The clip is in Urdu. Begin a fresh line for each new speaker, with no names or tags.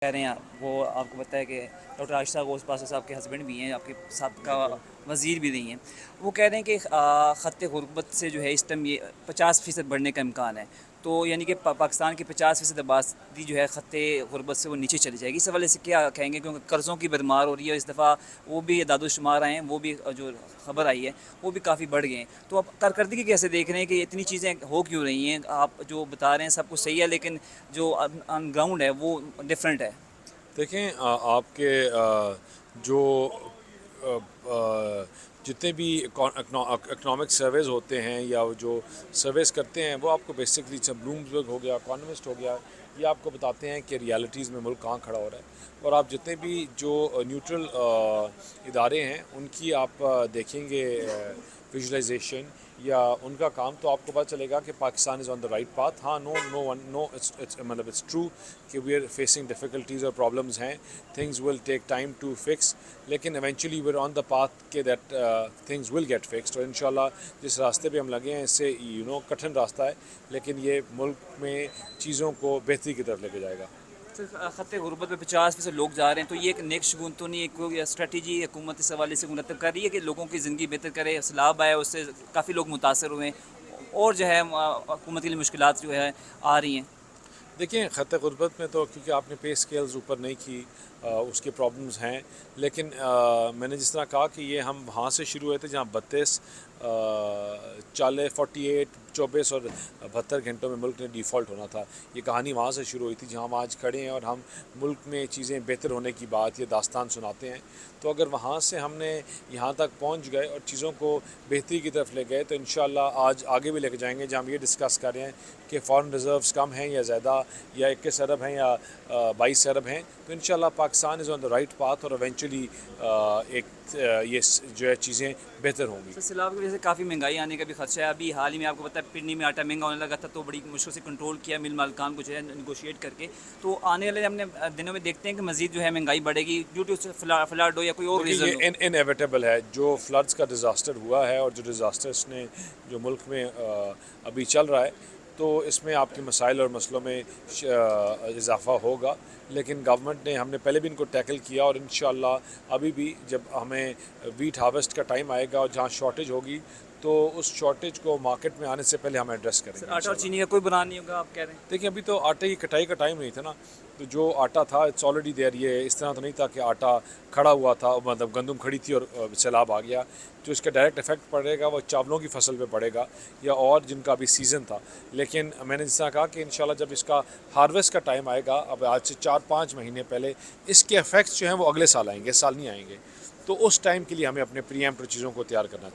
کہہ رہے ہیں وہ آپ کو پتہ ہے کہ ڈاکٹر عائشہ غوث پاسا صاحب کے ہسبینڈ بھی ہیں، آپ کے سابقہ وزیر بھی رہی ہیں. وہ کہہ رہے ہیں کہ خط غربت سے جو ہے اس ٹائم یہ 50% بڑھنے کا امکان ہے. تو یعنی کہ پاکستان کی 50% آبادی جو ہے خط غربت سے وہ نیچے چلی جائے گی. اس حوالے سے کیا کہیں گے؟ کیونکہ قرضوں کی بھرمار ہو رہی ہے، اس دفعہ وہ بھی اعداد و شمار آئے ہیں، وہ بھی جو خبر آئی ہے وہ بھی کافی بڑھ گئے ہیں. تو آپ کارکردگی کیسے دیکھ رہے ہیں کہ اتنی چیزیں ہو کیوں رہی ہیں؟ آپ جو بتا رہے ہیں سب کچھ صحیح ہے، لیکن جو آن گراؤنڈ ہے وہ ڈفرینٹ ہے.
دیکھیں آپ کے جو جتنے بھی اکنامک سرویز ہوتے ہیں یا جو سرویز کرتے ہیں وہ آپ کو بیسکلی بلومبرگ ہو گیا، اکانومسٹ ہو گیا، یہ آپ کو بتاتے ہیں کہ ریالٹیز میں ملک کہاں کھڑا ہو رہا ہے. اور آپ جتنے بھی جو نیوٹرل ادارے ہیں ان کی آپ دیکھیں گے ویژولائزیشن یا ان کا کام، تو آپ کو پتہ چلے گا کہ Pakistan is on the right path. ہاں مطلب اٹس ٹرو کہ وی آر فیسنگ ڈیفیکلٹیز اور پرابلمز ہیں، things will take time to fix, لیکن eventually we are on the path کہ that things will get fixed. اور انشاءاللہ جس راستے پہ ہم لگے ہیں اس سے کٹھن راستہ ہے، لیکن یہ ملک میں چیزوں کو بہتری کی طرف لے کے جائے گا.
خط غربت پہ 50% لوگ جا رہے ہیں، تو یہ ایک نیک شگون تو نہیں؟ کوئی اسٹریٹجی حکومت اس حوالے سے مرتب کر رہی ہے کہ لوگوں کی زندگی بہتر کرے؟ سیلاب آیا اس سے کافی لوگ متاثر ہوئے ہیں اور جو ہے حکومت کے لیے مشکلات جو ہے آ رہی ہیں.
دیکھیں خط غربت میں تو کیونکہ آپ نے پے اسکیلز اوپر نہیں کی، اس کے پرابلمز ہیں، لیکن میں نے جس طرح کہا کہ یہ ہم وہاں سے شروع ہوئے تھے جہاں 24 اور 72 گھنٹوں میں ملک نے ڈیفالٹ ہونا تھا. یہ کہانی وہاں سے شروع ہوئی تھی جہاں ہم آج کھڑے ہیں اور ہم ملک میں چیزیں بہتر ہونے کی بات یہ داستان سناتے ہیں. تو اگر وہاں سے ہم نے یہاں تک پہنچ گئے اور چیزوں کو بہتری کی طرف لے گئے تو انشاءاللہ آج آگے بھی لے کے جائیں گے جہاں ہم یہ ڈسکس کر رہے ہیں کہ فارن ریزروز کم ہیں یا زیادہ، یا 21 ارب ہیں یا 22 ارب ہیں. تو انشاءاللہ Pakistan is on the right path اور ایونچولی ایک یہ جو ہے چیزیں بہتر ہوں گی.
تو سیلاب کی وجہ سے کافی مہنگائی آنے کا بھی خدشہ ہے. ابھی حال ہی میں آپ کو پتہ ہے پنی میں آٹا مہنگا ہونے لگا تھا، تو بڑی مشکل سے کنٹرول کیا مل مالکان کو جو ہے نیگوشیٹ کر کے. تو آنے والے ہم نے دنوں میں دیکھتے ہیں کہ مزید جو ہے مہنگائی بڑھے گی ڈیو ٹو فلڈ ہو یا کوئی اور
دیکھیے
ریزن ہو.
یہ انیویٹیبل ہے. جو فلڈز کا ڈیزاسٹر ہوا ہے اور جو ڈیزاسٹرس نے جو ملک میں ابھی چل رہا ہے، تو اس میں آپ کے مسائل اور مسئلوں میں اضافہ ہوگا، لیکن گورنمنٹ نے ہم نے پہلے بھی ان کو ٹیکل کیا اور انشاءاللہ ابھی بھی جب ہمیں ویٹ ہارویسٹ کا ٹائم آئے گا اور جہاں شارٹیج ہوگی تو اس شارٹیج کو مارکیٹ میں آنے سے پہلے ہم ایڈریس کریں گے
آٹا اور
انشاءاللہ.
چینی کا کوئی بحران نہیں ہوگا آپ کہہ رہے ہیں؟
دیکھیں ابھی تو آٹے کی کٹائی کا ٹائم نہیں تھا نا، تو جو آٹا تھا اٹس آلریڈی دیر. یہ اس طرح تو نہیں تھا کہ آٹا کھڑا ہوا تھا، مطلب گندم کھڑی تھی اور سیلاب آ گیا. جو اس کا ڈائریکٹ افیکٹ پڑے گا وہ چاولوں کی فصل پہ پڑے گا یا اور جن کا ابھی سیزن تھا. لیکن میں نے جس طرح کہا کہ انشاءاللہ جب اس کا ہارویسٹ کا ٹائم آئے گا، اب آج سے 4-5 مہینے پہلے، اس کے افیکٹس جو ہیں وہ اگلے سال آئیں گے، اس سال نہیں آئیں گے. تو اس ٹائم کے لیے ہمیں اپنے پری ایمپٹیو چیزوں کو تیار کرنا چاہیے.